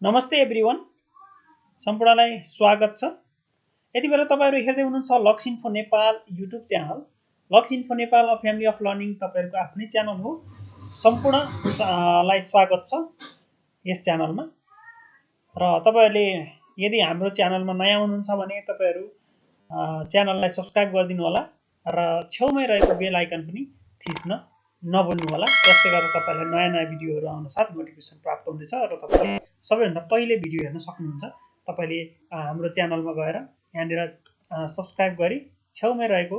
नमस्ते एभ्रिवान, सम्पूर्णलाई स्वागत छ। यति बेला तपाईँहरू हेर्दै हुनुहुन्छ lux info Nepal YouTube channel. Lux info Nepal a family of learning तपाईँहरूको आफ्नै च्यानल हो। सम्पूर्णलाई स्वागत छ यस च्यानलमा। र तपाईँहरूले यदि हाम्रो च्यानलमा नयाँ हुनुहुन्छ भने तपाईँहरू च्यानललाई सब्सक्राइब गरिदिनु होला र छेउमै रहेको बेल आइकन पनि थिच्न नभुल्नु होला। जसले गर्दा तपाईँलाई नयाँ नयाँ भिडियोहरू आउन साथ नोटिफिकेसन प्राप्त हुनेछ र तपाईँले सबैभन्दा पहिले भिडियो हेर्न सक्नुहुन्छ। तपाईँले हाम्रो च्यानलमा गएर यहाँनिर सब्सक्राइब गरी छेउमै रहेको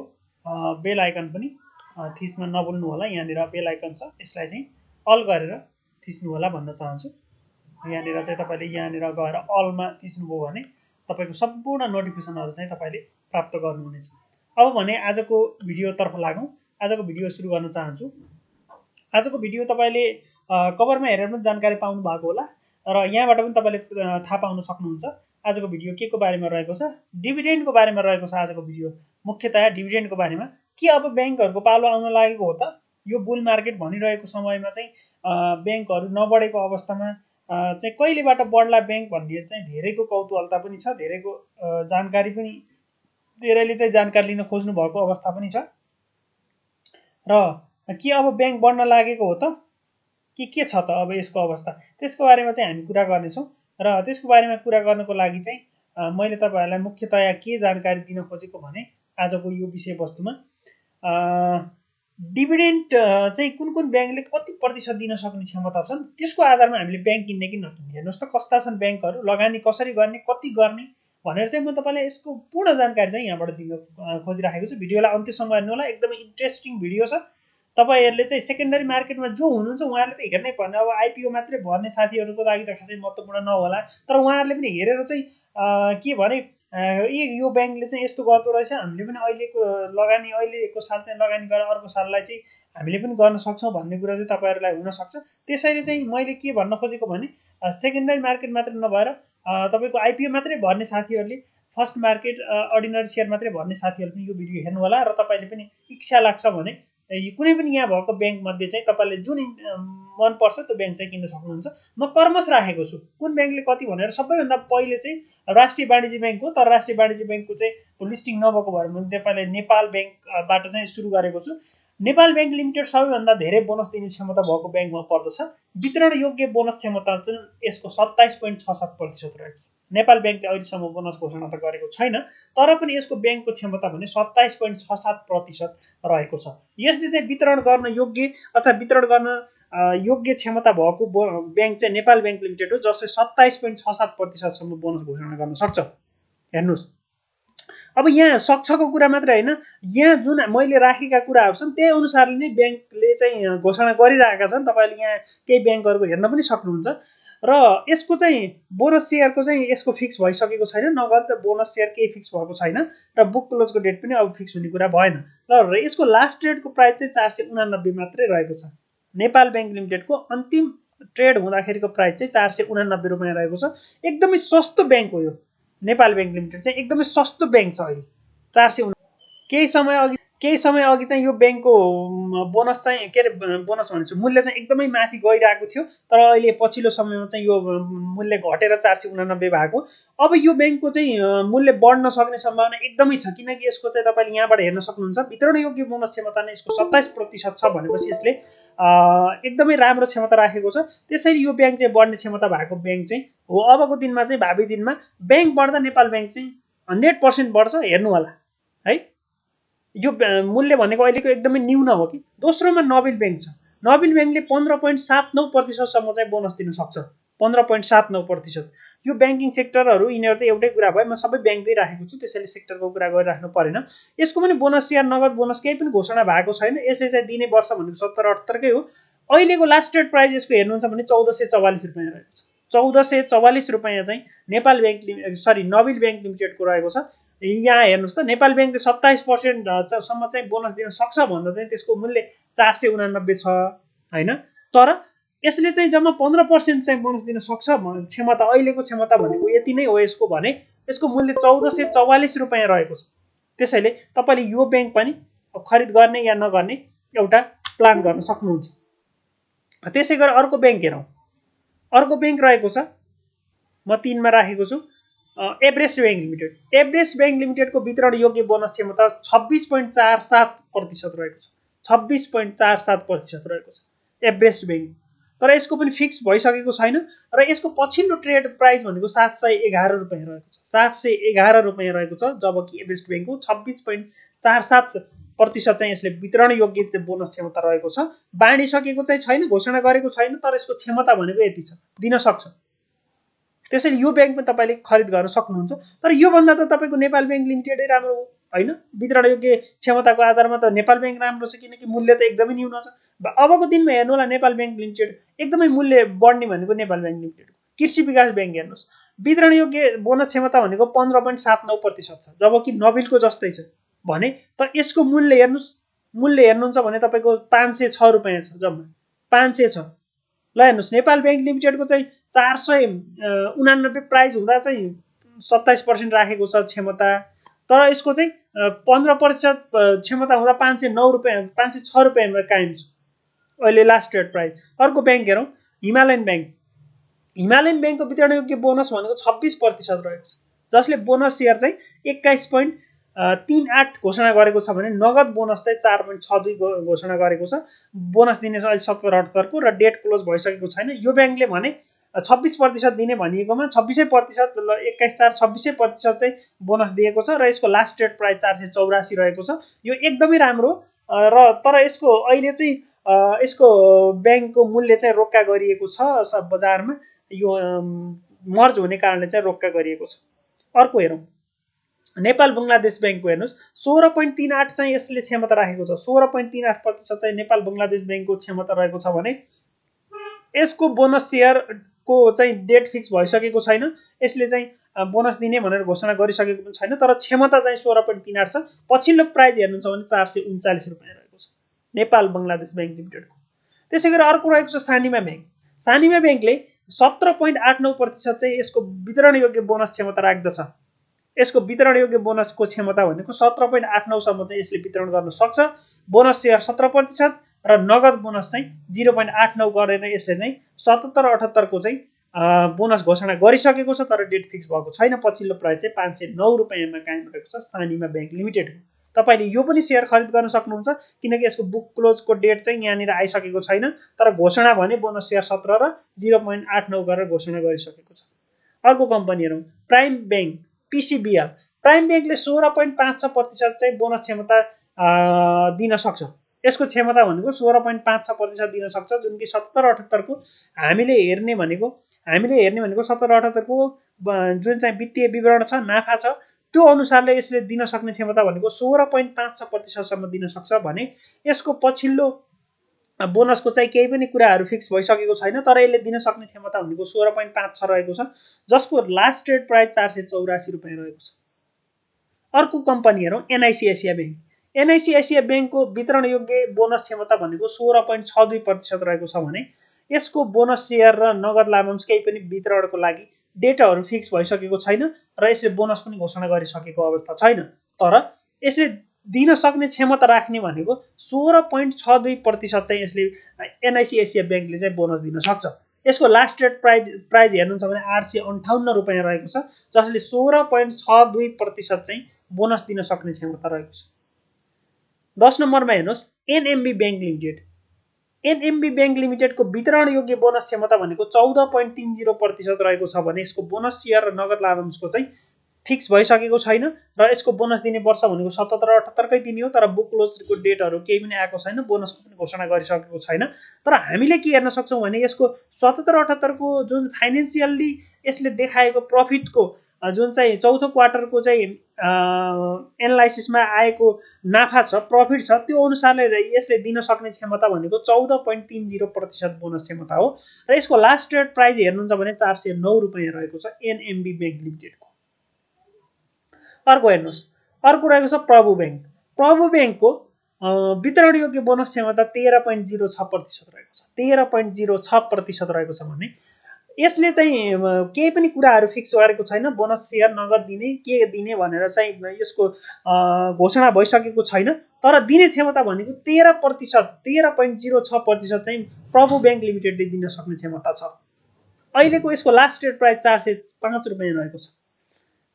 बेल आइकन पनि थिच्न नभुल्नु होला। यहाँनिर बेल आइकन छ, यसलाई चाहिँ अल गरेर थिच्नु होला भन्न चाहन्छु। यहाँनिर चाहिँ तपाईँले यहाँनिर गएर अलमा थिच्नुभयो भने तपाईँको सम्पूर्ण नोटिफिकेसनहरू चाहिँ तपाईँले प्राप्त गर्नुहुनेछ। अब भने आजको भिडियोतर्फ लागौँ। आजको भिडियो सुरु गर्न चाहन्छु। आजको भिडियो तपाईँले कभरमा हेरेर पनि जानकारी पाउनु भएको होला र यहाँबाट पनि तपाईँले थाहा पाउन सक्नुहुन्छ। आजको भिडियो के को बारेमा रहेको छ? डिभिडेन्डको बारेमा रहेको छ आजको भिडियो। मुख्यतया डिभिडेन्डको बारेमा। के अब ब्याङ्कहरूको पालो आउन लागेको हो त? यो बुल मार्केट भनिरहेको समयमा चाहिँ ब्याङ्कहरू नबढेको अवस्थामा चाहिँ कहिलेबाट बढ्ला ब्याङ्क भन्ने चाहिँ धेरैको कौतूहलता पनि छ, धेरैको जानकारी पनि, धेरैले चाहिँ जानकारी लिन खोज्नु भएको अवस्था पनि छ। र के अब ब्याङ्क बढ्न लागेको हो त के छ त अब यसको अवस्था? त्यसको बारेमा चाहिँ हामी कुरा गर्नेछौँ। र त्यसको बारेमा कुरा गर्नको लागि चाहिँ मैले तपाईँहरूलाई मुख्यतया के जानकारी दिन खोजेको भने आजको यो विषयवस्तुमा डिभिडेन्ड चाहिँ कुन कुन ब्याङ्कले कति प्रतिशत दिन सक्ने क्षमता छन्, त्यसको आधारमा हामीले ब्याङ्क किन्ने कि नकिन्ने। हेर्नुहोस् त कस्ता छन् ब्याङ्कहरू, लगानी कसरी गर्ने, कति गर्ने भनेर चाहिँ म तपाईँलाई यसको पूर्ण जानकारी चाहिँ यहाँबाट दिन खोजिराखेको छु। भिडियोलाई अन्त्यसम्म हेर्नु होला, एकदमै इन्ट्रेस्टिङ भिडियो छ। तपाईँहरूले चाहिँ सेकेन्डरी मार्केटमा जो हुनुहुन्छ उहाँहरूले त हेर्नै पर्ने। अब आइपिओ मात्रै भर्ने साथीहरूको लागि त खासै महत्त्वपूर्ण नहोला, तर उहाँहरूले पनि हेरेर चाहिँ के भने यो ब्याङ्कले चाहिँ यस्तो गर्दो रहेछ, हामीले पनि अहिलेको लगानी, अहिलेको साल चाहिँ लगानी गरेर अर्को साललाई चाहिँ हामीले पनि गर्न सक्छौँ भन्ने कुरा चाहिँ तपाईँहरूलाई हुनसक्छ। त्यसैले चाहिँ मैले के भन्न खोजेको भने सेकेन्डरी मार्केट मात्रै नभएर तपाईँको आइपिओ मात्रै भर्ने साथीहरूले, फर्स्ट मार्केट अर्डिनरी सेयर मात्रै भर्ने साथीहरूले पनि यो भिडियो हेर्नु होला। र तपाईँले पनि इच्छा लाग्छ भने कुनै पनि यहाँ भएको ब्याङ्क मध्ये चाहिँ तपाईँले जुन मनपर्छ त्यो ब्याङ्क चाहिँ किन्न सक्नुहुन्छ। म कर्मश राखेको छु कुन ब्याङ्कले कति भनेर। सबैभन्दा पहिले चाहिँ राष्ट्रिय वाणिज्य ब्याङ्क हो, तर राष्ट्रिय वाणिज्य ब्याङ्कको चाहिँ लिस्टिङ नभएको भएर मैले तपाईँले नेपाल ब्याङ्कबाट चाहिँ सुरु गरेको छु। नेपाल ब्याङ्क लिमिटेड सबैभन्दा धेरै बोनस दिने क्षमता भएको ब्याङ्कमा पर्दछ। वितरण योग्य बोनस क्षमता चाहिँ यसको 27.67% रहेको छ। नेपाल ब्याङ्कले अहिलेसम्म बोनस घोषणा त गरेको छैन, तर पनि यसको ब्याङ्कको क्षमता भने 27.67% रहेको छ। यसले चाहिँ वितरण गर्न योग्य अथवा वितरण गर्न योग्य क्षमता भएको ब्याङ्क चाहिँ नेपाल ब्याङ्क लिमिटेड हो, जसले 27.67%सम्म बोनस घोषणा गर्न सक्छ। हेर्नुहोस्, अब यहाँ सक्छको कुरा मात्रै होइन, यहाँ जुन मैले राखेका कुराहरू छन् त्यही अनुसारले नै ब्याङ्कले चाहिँ घोषणा गरिरहेका छन्। तपाईँले यहाँ केही ब्याङ्कहरूको हेर्न पनि सक्नुहुन्छ। र यसको चाहिँ बोनस सेयरको चाहिँ यसको फिक्स भइसकेको छैन, नगद बोनस सेयर केही फिक्स भएको छैन र बुक क्लोजको डेट पनि अब फिक्स हुने कुरा भएन। र यसको लास्ट ट्रेडको प्राइस चाहिँ 489 मात्रै रहेको छ। नेपाल ब्याङ्क लिमिटेडको अन्तिम ट्रेड हुँदाखेरिको प्राइस चाहिँ 489 रुपियाँ रहेको छ। एकदमै सस्तो ब्याङ्क हो यो नेपाल ब्याङ्क लिमिटेड चाहिँ, एकदमै सस्तो ब्याङ्क छ अहिले 489। केही समय अघि चाहिँ यो ब्याङ्कको बोनस चाहिँ के अरे बोनस भनेको मूल्य चाहिँ एकदमै माथि गइरहेको थियो, तर अहिले पछिल्लो समयमा चाहिँ यो मूल्य घटेर 489 भएको। अब यो ब्याङ्कको चाहिँ मूल्य बढ्न सक्ने सम्भावना एकदमै छ, किनकि यसको चाहिँ तपाईँले यहाँबाट हेर्न सक्नुहुन्छ वितरण योग्य बोनस क्षमता नै यसको 27% छ भनेपछि यसले एकदमै राम्रो क्षमता राखेको छ। त्यसैले यो ब्याङ्क चाहिँ बढ्ने क्षमता भएको ब्याङ्क चाहिँ हो। अबको दिनमा चाहिँ भावी दिनमा ब्याङ्क बढ्दा नेपाल ब्याङ्क चाहिँ 100% बढ्छ, हेर्नु होला है। यो मूल्य भनेको अहिलेको एकदमै न्यून हो कि। दोस्रोमा नोबेल ब्याङ्क छ। नोबेल ब्याङ्कले 15.79%सम्म चाहिँ बोनस दिन सक्छ। 15.79%। यो ब्याङ्किङ सेक्टरहरू यिनीहरू त एउटै कुरा भयो, म सबै ब्याङ्कै राखेको छु, त्यसैले सेक्टरको कुरा गरिराख्नु परेन। यसको पनि बोनस सेयर, नगद बोनस केही पनि घोषणा भएको छैन। यसले चाहिँ दिने वर्ष भनेको 70-78कै हो। अहिलेको लास्ट ट्रेड प्राइस यसको हेर्नुहुन्छ भने 1444 रुपियाँ रहेको छ। 1444 रुपियाँ चाहिँ नेपाल ब्याङ्क नोबेल ब्याङ्क लिमिटेडको रहेको छ। यहाँ हेर्नुहोस् त, नेपाल ब्याङ्कले 27% सम्म चाहिँ बोनस दिन सक्छ भन्दा चाहिँ त्यसको मूल्य 489 छ होइन। तर यसले चाहिँ जम्मा 15% चाहिँ बोनस दिन सक्छ क्षमता, अहिलेको क्षमता भनेको यति नै हो यसको भने। यसको मूल्य 1444 रुपियाँ रहेको छ। त्यसैले तपाईँले यो ब्याङ्क पनि खरिद गर्ने या नगर्ने एउटा प्लान गर्न सक्नुहुन्छ। त्यसै गरी अर्को ब्याङ्क हेरौँ। अर्को ब्याङ्क रहेको छ म 3 मा राखेको छु Everest Bank Limited. Everest Bank लिमिटेडको वितरण योग्य बोनस क्षमता 26.47% रहेको छ। 26.47% रहेको छ एभरेस्ट बैंक। तर यसको पनि फिक्स भइसकेको छैन र यसको पछिल्लो ट्रेड प्राइस भनेको 711 रुपैयाँ रहेको छ। 711 रुपैयाँ रहेको छ, जबकि एभरेस्ट बैंकको 26.47% चाहिँ यसले वितरण योग्य बोनस क्षमता रहेको छ। बाँडिसकेको चाहिँ छैन, घोषणा गरेको छैन, तर यसको क्षमता भनेको यति छ, दिन सक्छ। त्यसैले यो बैंकमा तपाईले खरिद गर्न सक्नुहुन्छ। तर यो भन्दा त तपाईको नेपाल बैंक लिमिटेडै राम्रो हो हैन? वितरण योग्य क्षमताको आधारमा त नेपाल बैंक राम्रो छ, किनकि मूल्य त एकदमै न्यून छ। अबको दिनमा हेर्नु होला नेपाल बैंक लिमिटेड एकदमै मूल्य बढ्ने भनेको नेपाल बैंक लिमिटेड। कृषि विकास बैंक हेर्नुस्, वितरण योग्य बोनस क्षमता भनेको 15.79% छ, जबकि नबिलको जस्तै छ भने। तर यसको मूल्य हेर्नुस्, मूल्य हेर्नुहुन्छ भने तपाईको 506 रुपैयाँ छ, जम्मा 506। ल हेर्नुस्, नेपाल बैंक लिमिटेडको चाहिँ 489 प्राइस हुँदा चाहिँ 27% राखेको छ क्षमता। तर यसको चाहिँ 15% क्षमता हुँदा 509 रुपैयाँ 506 रुपैयाँमा कायम छ अहिले लास्ट ट्रेड प्राइस। अर्को बैंक हेरौँ, हिमालयन बैंक। हिमालयन बैंकको वितरण योग्य बोनस भनेको 26% रहेको छ, जसले बोनस सेयर चाहिँ 21.38 घोषणा गरेको छ भने नगद बोनस चाहिँ 4.62 घोषणा गरेको छ। बोनस दिने चाहिँ अहिले 77 को र डेट क्लोज भइसकेको छैन। यो बैंकले भने 26% दिने भनिएकोमा 26% 21.4 26% चाहिँ बोनस दिएको छ र यसको लास्ट ट्रेड प्राइस 484 रहेको छ। यो एकदमै राम्रो र तर यसको अहिले चाहिँ यसको बैंकको मूल्य चाहिँ रोक्का गरिएको छ बजारमा, यो मर्ज हुने कारणले चाहिँ रोक्का गरिएको छ। अर्को हेरौँ, नेपाल बंगलादेश बैंकको हेर्नुस्, 16.38 चाहिँ यसले क्षमता राखेको छ। 16.38% चाहिँ नेपाल बंगलादेश बैंकको क्षमता रहेको छ भने यसको बोनस सेयरको चाहिँ डेट फिक्स भइसकेको छैन। यसले चाहिँ बोनस दिने भनेर घोषणा गरिसकेको पनि छैन, तर क्षमता चाहिँ 16.38 छ। पछिल्लो प्राइस हेर्नुहुन्छ भने 439 रुपैयाँ रहेको छ नेपाल बंगलादेश बैंक लिमिटेडको। त्यसैगरी अर्को रहेको छ सानिमा बैंक। सानिमा बैंकले 17.89% चाहिँ यसको वितरण योग्य बोनस क्षमता राख्दछ। यसको वितरण योग्य बोनसको क्षमता भनेको 17.89 सम्म चाहिँ यसले वितरण गर्न सक्छ। बोनस सेयर 17% र नगद बोनस चाहिँ 0.89 गरेर यसले चाहिँ 77-78 को चाहिँ बोनस घोषणा गरिसकेको छ, तर डेट फिक्स भएको छैन। पछिल्लो प्राइस चाहिँ 509 रुपैयाँमा कायम रहेको छ सानिमा बैंक लिमिटेडको। तपाईले यो पनि सेयर खरिद गर्न सक्नुहुन्छ, किनकि यसको बुक क्लोजको डेट चाहिँ यहाँनिर आइसकेको छैन, तर घोषणा भने बोनस सेयर 17 र 0.89 गरेर घोषणा गरिसकेको छ। अर्को कम्पनी हेरौँ, प्राइम बैंक PCBL। प्राइम बैंकले 16.56% चाहिँ बोनस क्षमता दिन सक्छ। यसको क्षमता भनेको 16.56% दिन सक्छ, जुन कि 70-78 को हामीले हेर्ने भनेको 70-78 को जुन चाहिँ वित्तीय विवरण छ, नाफा छ, त्यो अनुसारले यसले दिन सक्ने क्षमता भनेको 16.56% सम्म दिन सक्छ भने यसको पछिल्लो बोनसको चाहिँ केही पनि कुराहरू फिक्स भइसकेको छैन, तर यसले दिन सक्ने क्षमता भनेको 16.56 रहेको छ, जसको लास्ट ट्रेड प्राइस 484 रुपैयाँ रहेको छ। अर्को कम्पनी हेरौँ, NIC Asia bank. NIC Asia बैंकको वितरण योग्य बोनस क्षमता भनेको 16.62% रहेको छ भने यसको बोनस सेयर र नगद लाभांश केही पनि वितरणको लागि डेटाहरू फिक्स भइसकेको छैन र यसले बोनस पनि घोषणा गरिसकेको अवस्था छैन। तर यसले दिन सक्ने क्षमता राख्ने भनेको 16.62% चाहिँ यसले NIC एसिया बैंकले चाहिँ बोनस दिन सक्छ। यसको लास्ट ट्रेड प्राइस हेर्नुहुन्छ भने 858 रुपैयाँ रहेको छ, जसले 16.62% चाहिँ बोनस दिन सक्ने क्षमता रहेको छ। 10 नम्बरमा हेर्नुहोस्, NMB Bank Limited. NMB Bank लिमिटेडको वितरण योग्य बोनस क्षमता भनेको 14.30% रहेको छ भने यसको बोनस सेयर र नगद लाभांशको चाहिँ फिक्स भइसकेको छैन र यसको बोनस दिने वर्ष भनेको 77-78 कै दिने हो, तर बुक क्लोजको डेटहरू केही पनि आएको छैन, बोनसको पनि घोषणा गरिसकेको छैन। तर हामीले के हेर्न सक्छौँ भने यसको 77-78 को जुन फाइनेन्सियल्ली यसले देखाएको प्रफिटको जुन चाहिँ चौथो क्वार्टरको चाहिँ एनालाइसिसमा आएको नाफा छ, प्रफिट छ, त्यो अनुसारले यसले दिन सक्ने क्षमता भनेको 14.30% बोनस क्षमता हो र यसको लास्ट ट्रेड प्राइस हेर्नुहुन्छ भने 409 रुपैयाँ रहेको छ NMB बैंक लिमिटेडको। अर्को हेर्नुहोस्, अर्को रहेको छ प्रभु बैंक। प्रभु बैंकको वितरण योग्य बोनस क्षमता 13.06% रहेको छ। 13.06% रहेको छ भने यसले चाहिँ केही पनि कुराहरू फिक्स गरेको छैन, बोनस सेयर नगद दिने के दिने भनेर चाहिँ यसको घोषणा भइसकेको छैन, तर दिने क्षमता भनेको 13.06% चाहिँ प्रभु बैंक लिमिटेडले दिन सक्ने क्षमता छ। अहिलेको यसको लास्ट ट्रेड प्राइस 405 रुपियाँ रहेको छ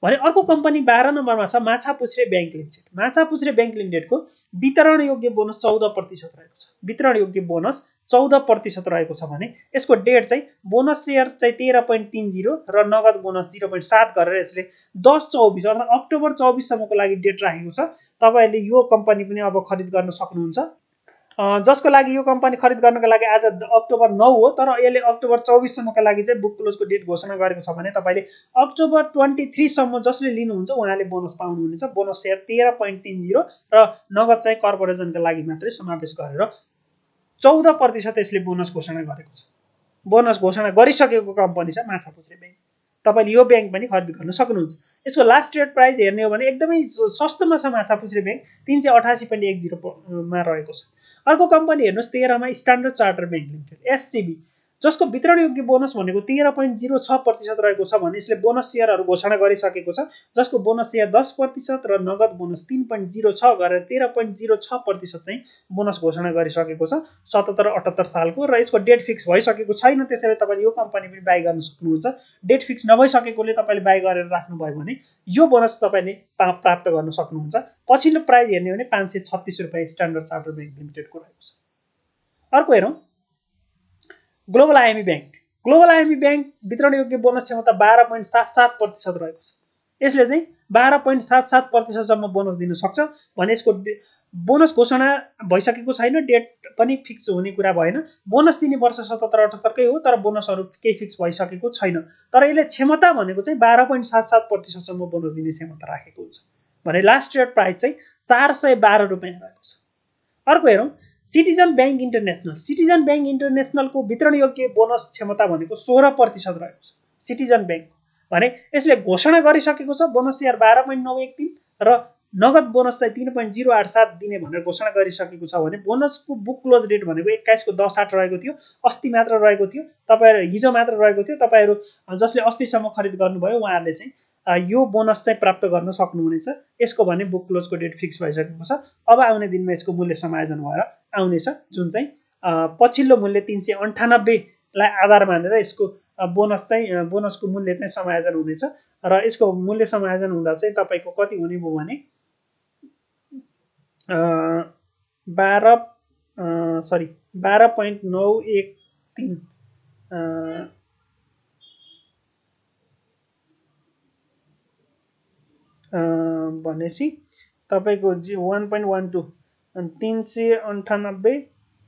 भने अर्को कम्पनी 12 नम्बरमा छ Machhapuchchhre Bank Limited. Machhapuchchhre Bank लिमिटेडको वितरण योग्य बोनस 14% रहेको छ। वितरण योग्य बोनस 14% रहेको छ भने यसको डेट चाहिँ बोनस सेयर चाहिँ 13.30 र नगद बोनस 0.7 गरेर यसले 10-24 अर्थात् अक्टोबर 24 सम्मको लागि डेट राखेको छ। तपाईहरुले यो कम्पनी पनि अब खरिद गर्न सक्नुहुन्छ। जसको लागि यो कम्पनी खरिद गर्नको लागि आज अक्टोबर 9 हो, तर यसले अक्टोबर 24 सम्मका लागि चाहिँ बुक क्लोजको डेट घोषणा गरेको छ भने तपाईले अक्टोबर 23 सम्म जसले लिनुहुन्छ उहाँले बोनस पाउनुहुनेछ। बोनस सेयर 13.30 र नगद चाहिँ कर्पोरेसनका लागि मात्रै समावेश गरेर 14% यसले बोनस घोषणा गरेको छ। बोनस घोषणा गरिसकेको कम्पनी छ माछापुच्छ्रे ब्याङ्क। तपाईले यो ब्याङ्क पनि खरिद गर्न सक्नुहुन्छ। यसको लास्ट ट्रेड प्राइस हेर्ने हो भने एकदमै सस्तोमा छ माछापुच्छ्रे ब्याङ्क 388.10 मा रहेको छ। अर्को कम्पनी हेर्नुस् 13 मा standard charter bank limited SCB, जसको वितरण योग्य बोनस भनेको 13.06% रहेको छ भने यसले बोनस सेयरहरू घोषणा गरिसकेको छ, जसको बोनस सेयर 10% र नगद बोनस 3.06 गरेर 13.06% चाहिँ बोनस घोषणा गरिसकेको छ 77-78 सालको। र यसको डेट फिक्स भइसकेको छैन, त्यसैले तपाईले यो कम्पनी पनि बाइ गर्न सक्नुहुन्छ। डेट फिक्स नभइसकेकोले तपाईले बाइ गरेर राख्नुभयो भने यो बोनस तपाईले प्राप्त गर्न सक्नुहुन्छ। पछिल्लो प्राइस हेर्ने हो भने 536 रुपियाँ स्ट्यान्डर्ड चार्टर ब्याङ्क लिमिटेडको रहेको छ। अर्को हेरौँ global IME bank. Global IME bank वितरण योग्य बोनस क्षमता 12.77% रहेको छ। यसले चाहिँ 12.77% सम्म बोनस दिन सक्छ भने यसको बोनस घोषणा भइसकेको छैन, डेट पनि फिक्स हुने कुरा भएन। बोनस दिने वर्ष 77-78 कै हो, तर बोनसहरू केही फिक्स भइसकेको छैन। तर यसले क्षमता भनेको चाहिँ 12.77% सम्म बोनस दिने क्षमता राखेको हुन्छ भने लास्ट ट्रेड प्राइस चाहिँ 412 रुपियाँ रहेको छ। अर्को हेरौँ Citizen Bank International. Citizen Bank इन्टरनेसनलको वितरण योग्य बोनस क्षमता भनेको 16% रहेको छ। सिटिजन ब्याङ्क भने यसले घोषणा गरिसकेको छ बोनस सेयर 12.913 र नगद बोनस चाहिँ 3.087 दिने भनेर घोषणा गरिसकेको छ भने बोनसको बुक क्लोज डेट भनेको 21/10/8 रहेको थियो। अस्ति मात्र रहेको थियो, तपाईहरु हिजो मात्र रहेको थियो। तपाईहरु जसले अस्तिसम्म खरिद गर्नुभयो उहाँहरूले चाहिँ यो बोनस चाहिँ प्राप्त गर्न सक्नुहुनेछ। यसको भने बुक क्लोजको डेट फिक्स भइसकेको छ। अब आउने दिनमा यसको मूल्य समायोजन भएर आउनेछ, जुन चाहिँ पछिल्लो मूल्य 398 लाई आधार मानेर यसको बोनसको मूल्य चाहिँ समायोजन हुनेछ र यसको मूल्य समायोजन हुँदा चाहिँ तपाईको कति हुने भयो भने 12.913 भनेसी तपाईको 1.12 398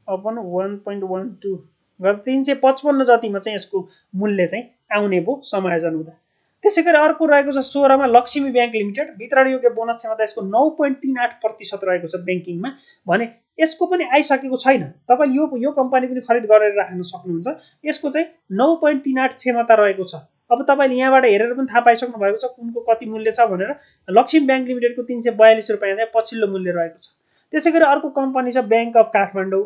अपन 1.12 गरेर 355 जतिमा चाहिँ यसको मूल्य चाहिँ आउने भयो समायोजन हुँदा। त्यसैगरी अर्को रहेको छ 16 मा लक्ष्मी ब्याङ्क लिमिटेड। वितरण योग्य बोनस क्षमता यसको 9.38% रहेको छ ब्याङ्किङमा भने यसको पनि आइसकेको छैन। तपाईले यो कम्पनी पनि खरिद गरेर राख्न सक्नुहुन्छ। यसको चाहिँ 9.38 क्षमता रहेको छ। अब तपाईले यहाँबाट हेरेर पनि थाहा पाइसक्नु भएको छ कुनको कति मूल्य छ भनेर। लक्ष्मी ब्याङ्क लिमिटेडको 342 रुपियाँ चाहिँ पछिल्लो मूल्य रहेको छ। त्यसैगरी अर्को कम्पनी छ bank of Kathmandu.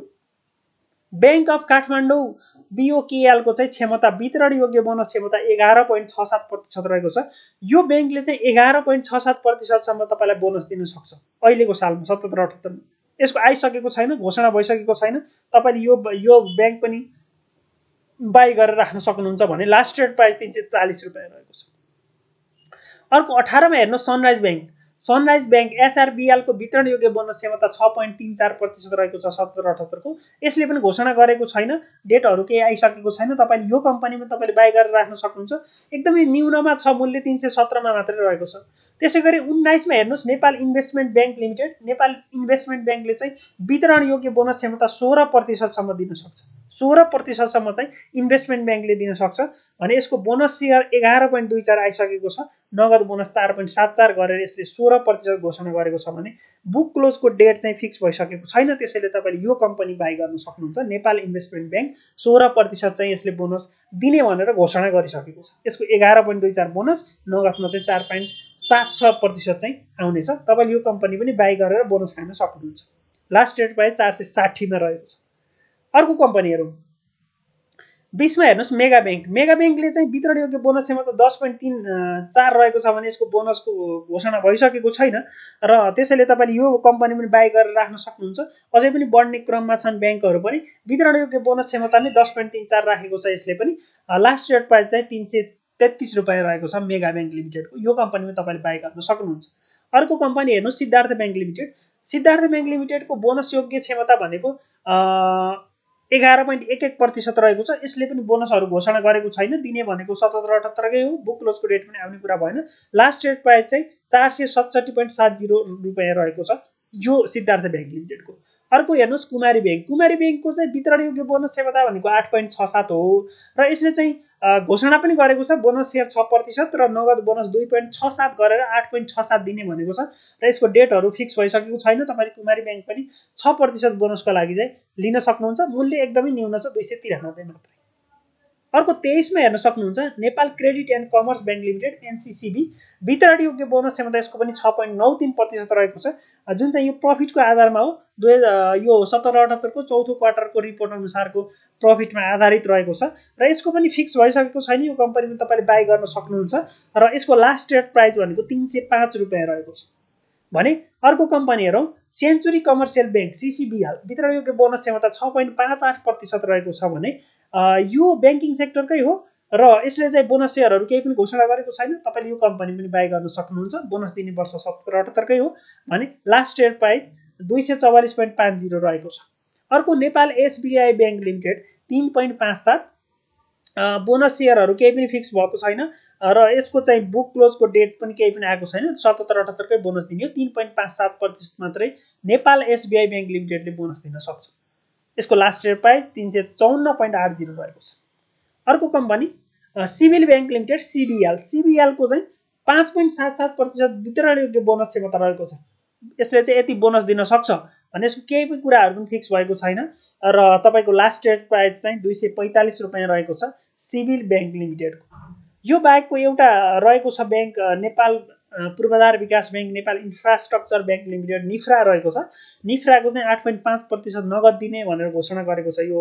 Bank of Kathmandu BOKL को चाहिँ क्षमता वितरण योग्य बोनस क्षमता 11.67% रहेको छ। यो ब्याङ्कले चाहिँ 11.67% सम्म तपाईलाई बोनस दिन सक्छ अहिलेको सालमा 77-78 मा। यसको आइसकेको छैन, घोषणा भइसकेको छैन। तपाईले यो ब्याङ्क पनि बाइ गरेर राख्न सक्नुहुन्छ भने लास्ट ट्रेड प्राइस 340 रुपियाँ रहेको छ। अर्को 18 मा हेर्नु sunrise bank. Sunrise bank SRBL को वितरण योग्य बोनस क्षमता 6.34% रहेको छ 77-78 को। यसले पनि घोषणा गरेको छैन, डेटहरु केही आइसकेको छैन। तपाईले यो कम्पनीमा तपाईले बाइ गरेर राख्न सक्नुहुन्छ। एकदमै न्यूनमा छ, मूल्य 317 मा मात्रै रहेको छ। त्यसैगरी 19 मा हेर्नुस् Nepal investment bank limited. Nepal investment ब्याङ्कले चाहिँ वितरण योग्य बोनस क्षमता 16% सम्म दिन सक्छ। 16% सम्म चाहिँ इन्भेस्टमेन्ट ब्याङ्कले दिन सक्छ भने यसको बोनस सेयर 11.24 आइसकेको छ। नगद बोनस 4.74 गरेर यसले 16% घोषणा गरेको छ भने बुक क्लोजको डेट चाहिँ फिक्स भइसकेको छैन। त्यसैले तपाईले यो कम्पनी बाइ गर्न सक्नुहुन्छ। नेपाल इन्भेस्टमेन्ट ब्याङ्क 16% चाहिँ यसले बोनस दिने भनेर घोषणा गरिसकेको छ। यसको 11.24 बोनस, नगदमा चाहिँ 4.76% चाहिँ आउनेछ। तपाईले यो कम्पनी पनि बाइ गरेर बोनस खान सक्नुहुन्छ। लास्ट डेट प्राइस 460 मा रहेको छ। अर्को कम्पनी हेरौँ 20 मा हेर्नुहोस् मेगा ब्याङ्कले चाहिँ वितरण योग्य बोनस क्षमता 10.34 रहेको छ भने यसको बोनसको घोषणा भइसकेको छैन र त्यसैले तपाईँले यो कम्पनी पनि बाई गरेर राख्न सक्नुहुन्छ। अझै पनि बढ्ने क्रममा छन् ब्याङ्कहरू पनि। वितरण योग्य बोनस क्षमता नै 10.34 राखेको छ यसले पनि। लास्ट ट्रेड प्राइस चाहिँ 333 रुपियाँ रहेको छ मेगा ब्याङ्क लिमिटेडको। यो कम्पनीमा तपाईँले बाई गर्न सक्नुहुन्छ। अर्को कम्पनी हेर्नुहोस् Siddhartha Bank Limited. Siddhartha Bank लिमिटेडको बोनस योग्य क्षमता भनेको 11.11% रहेको छ। यसले पनि बोनसहरू घोषणा गरेको छैन। दिने भनेको 77-78कै हो। बुक क्लोजको डेट पनि आउने कुरा भएन। लास्ट ट्रेड प्राइस चाहिँ 467.70 रुपियाँ रहेको छ यो सिद्धार्थ ब्याङ्क लिमिटेडको। अर्को हेर्नुहोस् कुमारी ब्याङ्क। कुमारी ब्याङ्कको चाहिँ वितरण योग्य बोनस क्षमता भनेको 8.67 हो र यसले चाहिँ घोषणा पनि गरेको छ बोनस सेयर 6% र नगद बोनस 2.67 गरेर 8.67 दिने भनेको छ र यसको डेटहरू फिक्स भइसकेको छैन। तपाईँले कुमारी ब्याङ्क पनि 6% बोनसको लागि चाहिँ लिन सक्नुहुन्छ। मूल्य एकदमै न्यून छ 293 मात्रै। अर्को 23 मा हेर्न सक्नुहुन्छ Nepal Credit and Commerce Bank Limited NCCB. वितरण योग्य बोनस क्षमता यसको पनि 6.93% रहेको छ जुन चाहिँ यो प्रफिटको आधारमा हो। यो 77-78 को चौथो क्वार्टरको रिपोर्ट अनुसारको प्रफिटमा आधारित रहेको छ र यसको पनि फिक्स भइसकेको छैन। यो कम्पनीमा तपाईँले बाई गर्न सक्नुहुन्छ र यसको लास्ट ट्रेड प्राइस भनेको 305 रुपियाँ रहेको छ भने। अर्को कम्पनी हेरौँ सेन्चुरी कमर्सियल ब्याङ्क सीसीबीएल। वितरण योग्य बोनस क्षमता 6.58% रहेको छ भने यो ब्याङ्किङ सेक्टरकै हो र यसले चाहिँ बोनस सेयरहरू केही पनि घोषणा गरेको छैन। तपाईँले यो कम्पनी पनि बाई गर्न सक्नुहुन्छ। बोनस दिने वर्ष 77-78कै हो भने लास्ट ट्रेड प्राइस 244.50 रहेको छ। अर्को Nepal SBI bank limited 3.57। Bonus सेयरहरू केही पनि फिक्स भएको छैन र यसको चाहिँ बुक क्लोजको डेट पनि केही पनि आएको छैन। 77-78कै बोनस दिने हो। 3.57% मात्रै नेपाल एसबीआई ब्याङ्क लिमिटेडले बोनस दिन सक्छ। यसको लास्ट ट्रेड प्राइस 354.80 रहेको छ। अर्को company Civil Bank Limited CBL. सीबीएलको चाहिँ 5.77% वितरण योग्य बोनस क्षमता रहेको छ। यसले चाहिँ यति बोनस दिन सक्छ भने यसको केही पनि कुराहरू पनि फिक्स भएको छैन र तपाईँको लास्ट ट्रेड प्राइस चाहिँ 245 रुपियाँ रहेको छ सिभिल ब्याङ्क लिमिटेडको। यो बाहेकको एउटा रहेको छ ब्याङ्क नेपाल पूर्वाधार विकास Bank Nepal Infrastructure Bank Limited NIFRA रहेको छ। निफ्राको चाहिँ 8.5% नगद दिने भनेर घोषणा गरेको छ यो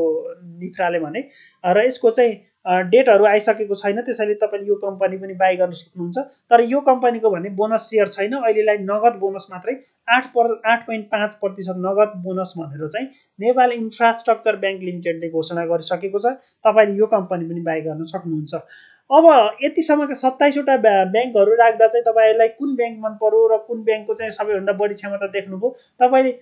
निफ्राले भने र यसको चाहिँ डेटहरू आइसकेको छैन। त्यसैले तपाईँले यो कम्पनी पनि बाई गर्न सक्नुहुन्छ। तर यो कम्पनीको भने बोनस सेयर छैन। अहिलेलाई नगद बोनस मात्रै 8.5% नगद बोनस भनेर चाहिँ नेपाल इन्फ्रास्ट्रक्चर ब्याङ्क लिमिटेडले घोषणा गरिसकेको छ। तपाईँले यो कम्पनी पनि बाई गर्न सक्नुहुन्छ। अब यतिसम्मका 27वटा ब्याङ्कहरू राख्दा चाहिँ तपाईँलाई कुन ब्याङ्क मन पर्यो र कुन ब्याङ्कको चाहिँ सबैभन्दा बढी क्षमता देख्नुभयो। तपाईँले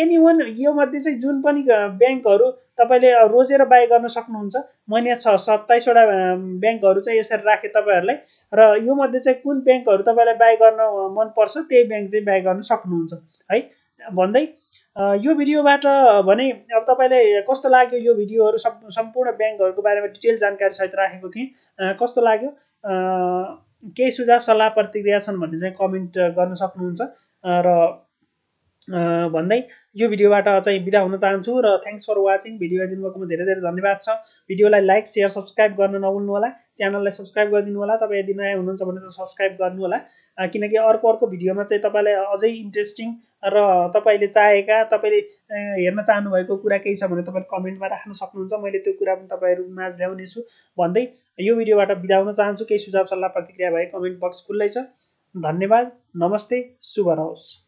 एनी वान यो मध्ये चाहिँ जुन पनि ब्याङ्कहरू तपाईँले रोजेर बाई गर्न सक्नुहुन्छ। मैले 27वटा ब्याङ्कहरू चाहिँ यसरी राखेँ तपाईँहरूलाई र यो मध्ये चाहिँ कुन ब्याङ्कहरू तपाईँलाई बाई गर्न मनपर्छ त्यही ब्याङ्क चाहिँ बाई गर्न सक्नुहुन्छ है भन्दै यो भिडियोबाट भने अब तपाईँलाई कस्तो लाग्यो यो भिडियोहरू सम्पूर्ण ब्याङ्कहरूको बारेमा डिटेल जानकारी सहित राखेको थिएँ। कस्तो लाग्यो केही सुझाव सल्लाह प्रतिक्रिया छन् भने चाहिँ कमेन्ट गर्न सक्नुहुन्छ र भन्दै यो भिडियोबाट चाहिँ बिदा हुन चाहन्छु र थ्याङ्क्स फर वाचिङ। भिडियो हेरिदिनुभएकोमा धेरै धेरै धन्यवाद छ। भिडियोलाई लाइक सेयर सब्सक्राइब गर्न नभुल्नु होला। च्यानललाई सब्सक्राइब गरिदिनु होला। तपाईँ यदि नयाँ हुनुहुन्छ भने त सब्सक्राइब गर्नु होला किनकि अर्को भिडियोमा चाहिँ तपाईँलाई अझै इन्ट्रेस्टिङ र तपाईँले चाहेका तपाईँले हेर्न चाहनुभएको कुरा केही छ भने तपाईँले कमेन्टमा राख्न सक्नुहुन्छ। मैले त्यो कुरा पनि तपाईँहरू माझ ल्याउनेछु भन्दै यो भिडियोबाट बिदा हुन चाहन्छु। केही सुझाव सल्लाह प्रतिक्रिया भए कमेन्ट बक्स खुल्लै छ। धन्यवाद। नमस्ते। शुभ रहोस्।